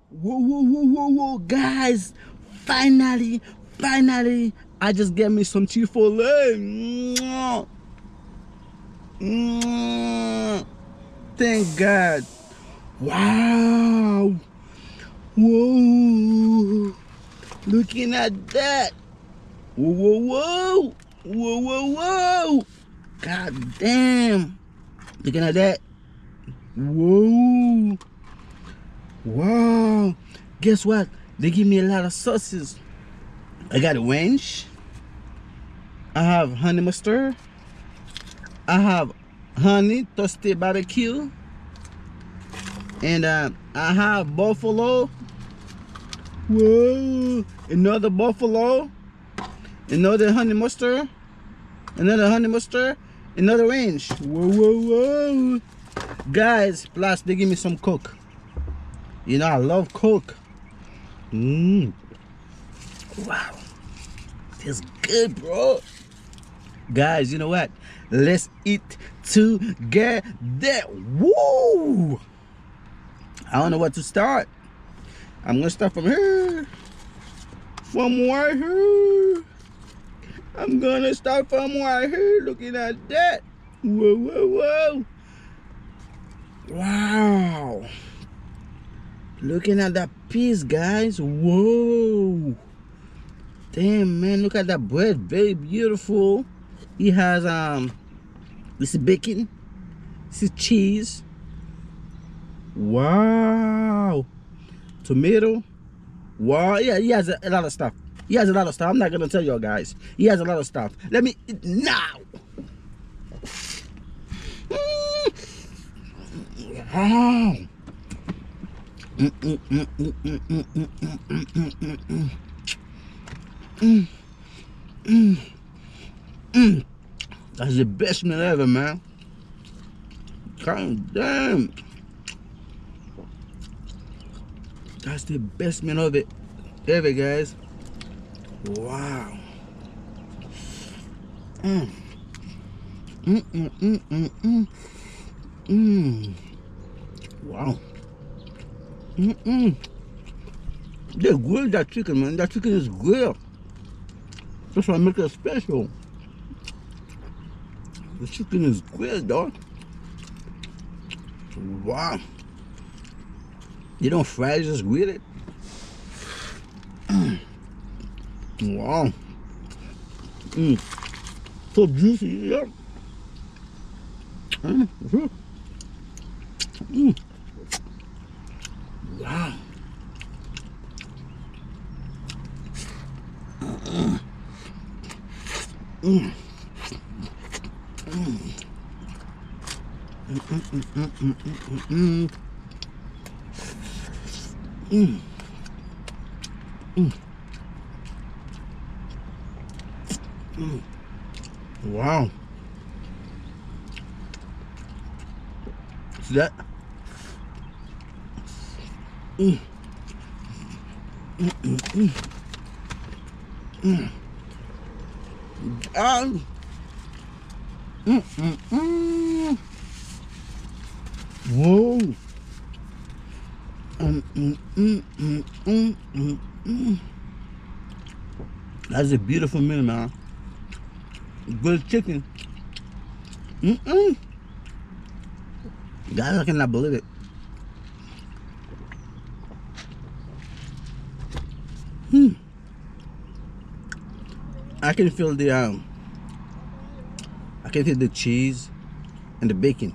Whoa, whoa, whoa, whoa, whoa, guys! Finally, I just get me some Chick-fil-A. Mwah. Mwah. Thank God. Wow! Whoa! Looking at that! Whoa, whoa, whoa! Whoa, whoa, whoa! God damn! Looking at that! Whoa! Wow! Guess what? They give me a lot of sauces. I got a ranch. I have honey mustard. I have honey toasted barbecue. And I have buffalo. Whoa! Another buffalo. Another honey mustard. Another honey mustard. Another ranch. Whoa, whoa, whoa! Guys, plus they give me some Coke. You know I love Coke. Wow, feels good, bro. Guys, you know what? Let's eat together. Woo! I don't know what to start. I'm gonna start from here. From right here. I'm gonna start from right here. Looking at that. Whoa, whoa, whoa. Wow. Looking at that piece, guys. Whoa. Damn, man, look at that bread. Very beautiful. He has this is bacon. This is cheese. Wow. Tomato. Wow. Yeah, he has a lot of stuff. He has a lot of stuff. I'm not gonna tell y'all guys. He has a lot of stuff. Let me eat now. Wow. That's the best meal ever, man. God damn. That's the best meal of it ever, guys. Wow. Wow. They grilled that chicken, man. That chicken is grilled. That's why I make it special. The chicken is grilled, dog. Wow. You don't fry it, just grill it. Wow. So juicy, yeah. Wow. Wow. See that? Whoa. That's a beautiful meal, man. Good chicken. Guys, I cannot believe it. I can feel the cheese and the bacon.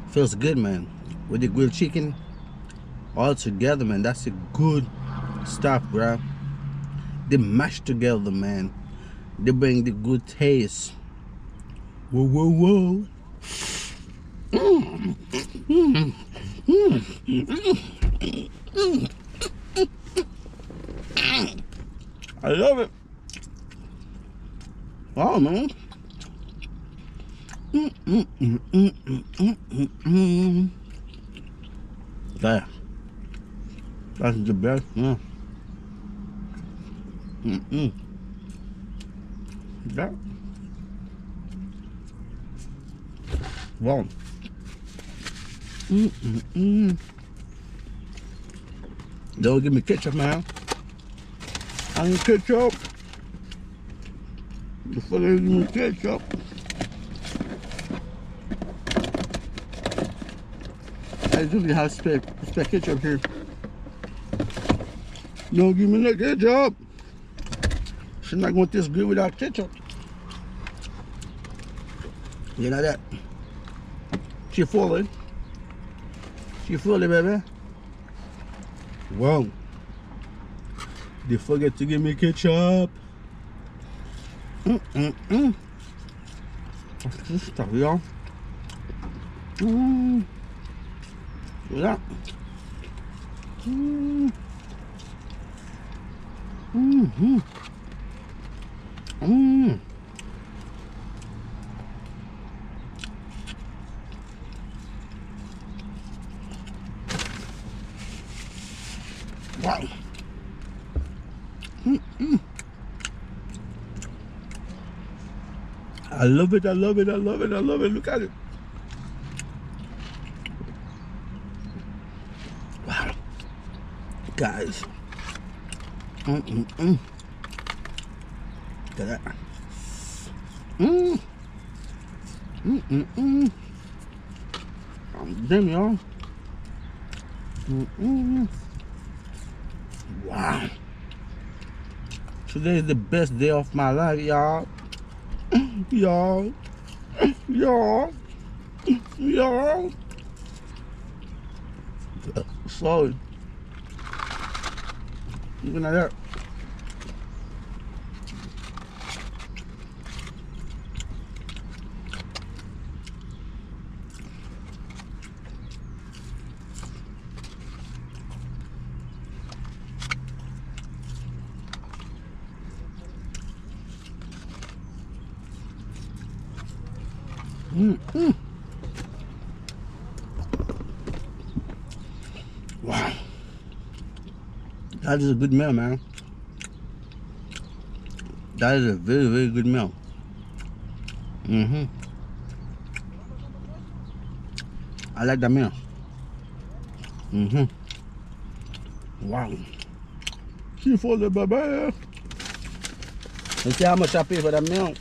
Feels good, man. With the grilled chicken all together, man. That's a good stuff, bro. They mash together, man. They bring the good taste. Whoa, whoa, whoa. I love it. Wow, man. There. That's the best, man. That. Wow. Don't give me ketchup, man. I need ketchup. Before they give me ketchup. I usually have spare ketchup here. Don't give me that ketchup. She's not going to taste good without ketchup. You know that? She fully. She fully, baby. Whoa. They forget to give me ketchup. What's this stuff, y'all? Yeah. Wow. I love it, I love it, I love it, I love it. Look at it. Wow. Guys. Look at that. Damn, y'all. Wow. Today is the best day of my life, y'all. Y'all. Sorry. Look at that. Wow. That is a good meal, man. That is a very, very good meal. I like that meal. Wow. She for the baby. You see how much I pay for that meal?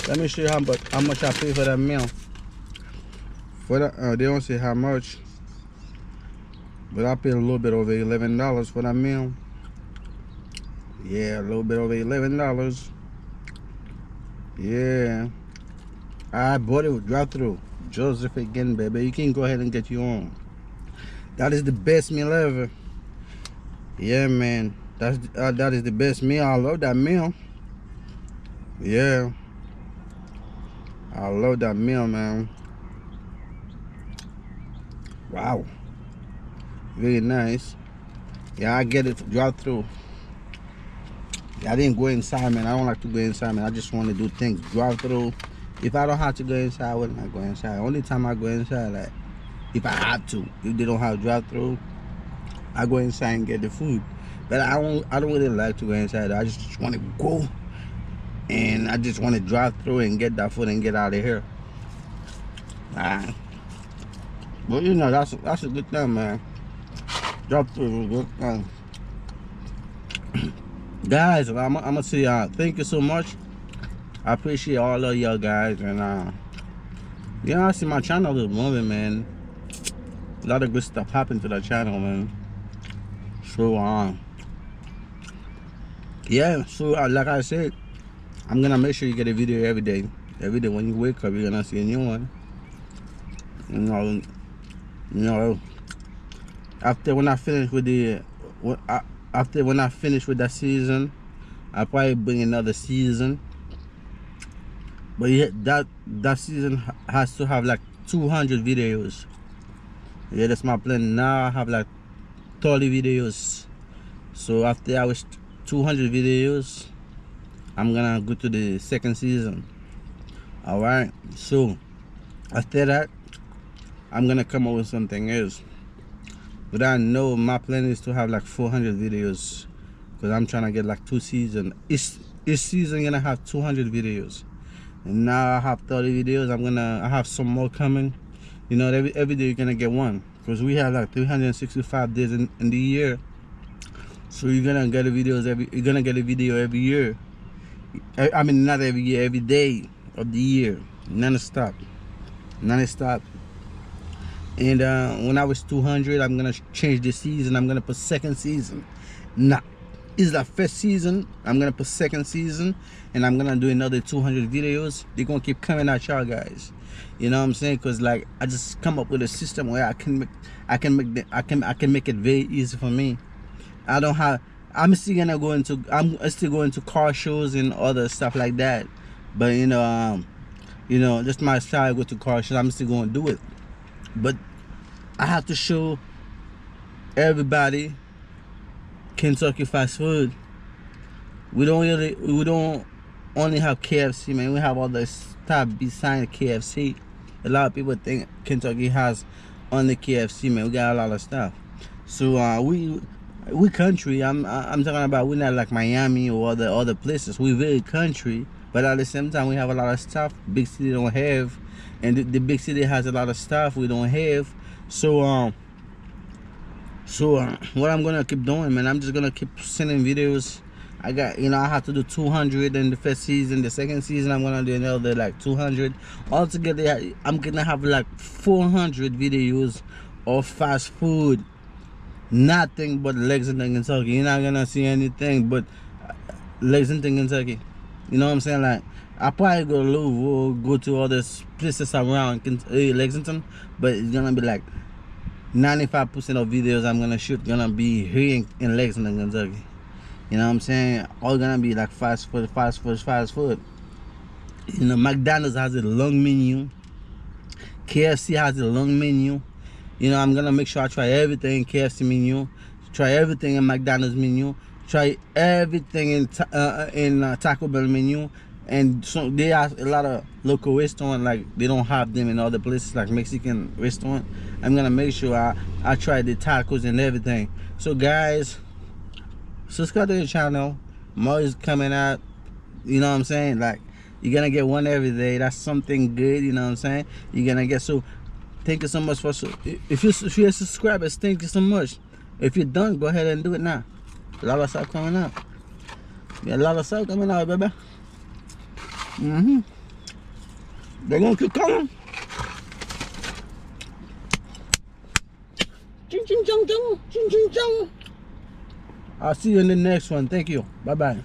Let me show you how much I pay for that meal. For that, they don't say how much, but I paid a little bit over $11 for that meal. Yeah, a little bit over $11. Yeah, I bought it with drive-thru. Joseph again, baby. You can go ahead and get your own. That is the best meal ever. Yeah, man. That is the best meal. I love that meal. Yeah. I love that meal, man. Wow. Very nice. Yeah, I get it drive-thru. I didn't go inside, man. I don't like to go inside, man. I just want to do things drive-thru. If I don't have to go inside, I will not go inside. Only time I go inside, like, if I have to. If they don't have drive-thru, I go inside and get the food. But I don't really like to go inside. I just want to go. And I just want to drive through and get that food and get out of here. But you know, that's a good thing, man. Drive through is a good thing. Guys, I'm gonna say thank you so much. I appreciate all of y'all guys, and yeah, I see my channel is moving, man. A lot of good stuff happened to the channel, man. So yeah, so like I said, I'm gonna make sure you get a video every day. Every day when you wake up, you're gonna see a new one. You know. After when I finish with that season, I'll probably bring another season. But yeah, that season has to have like 200 videos. Yeah, that's my plan. Now I have like 30 videos. So after I was 200 videos, I'm gonna go to the second season. Alright, so after that, I'm gonna come up with something else. But I know my plan is to have like 400 videos, because I'm trying to get like 2 seasons. Each season gonna have 200 videos. And now I have 30 videos. I have some more coming. You know, every day you're gonna get one. because we have like 365 days in the year. So you're gonna get a video every year. I mean, not every year, every day of the year, non-stop. And when I was 200, I'm gonna change the season. I'm gonna put second season. Nah, it's the first season. I'm gonna put second season, and I'm gonna do another 200 videos. They're gonna keep coming at y'all guys. You know what I'm saying? Cause like I just come up with a system where I can make it very easy for me. I'm still going to car shows and other stuff like that. But you know, just my style, go to car shows. I'm still going to do it. But I have to show everybody Kentucky fast food. We don't only have KFC, man. We have all the stuff beside KFC. A lot of people think Kentucky has only KFC, man. We got a lot of stuff. So we country. I'm talking about, we're not like Miami or other places. We very country, but at the same time we have a lot of stuff big city don't have, and the big city has a lot of stuff we don't have. So what I'm gonna keep doing, man, I'm just gonna keep sending videos. I have to do 200 in the first season. The second season I'm gonna do another like 200. Altogether I'm gonna have like 400 videos of fast food. Nothing but Lexington, Kentucky. You're not gonna see anything but Lexington, Kentucky. You know what I'm saying? Like, I probably go to Louisville, go to other places around Lexington, but it's gonna be like 95% of videos I'm gonna shoot gonna be here in Lexington, Kentucky. You know what I'm saying? All gonna be like fast food. You know, McDonald's has a long menu. KFC has a long menu. You know, I'm gonna make sure I try everything in KFC menu, try everything in McDonald's menu, try everything in Taco Bell menu. And so they have a lot of local restaurants, like they don't have them in other places, like Mexican restaurant. I'm gonna make sure I try the tacos and everything. So guys, subscribe to the channel. More is coming out. You know what I'm saying? Like, you're gonna get one every day. That's something good. You know what I'm saying? You're gonna get. So thank you so much for, if you're subscribers, thank you so much. If you're done, go ahead and do it now. A lot of stuff coming out. Got a lot of stuff coming out, baby. They're gonna keep coming. Ching ching chong chong, ching ching chong. I'll see you in the next one. Thank you. Bye bye.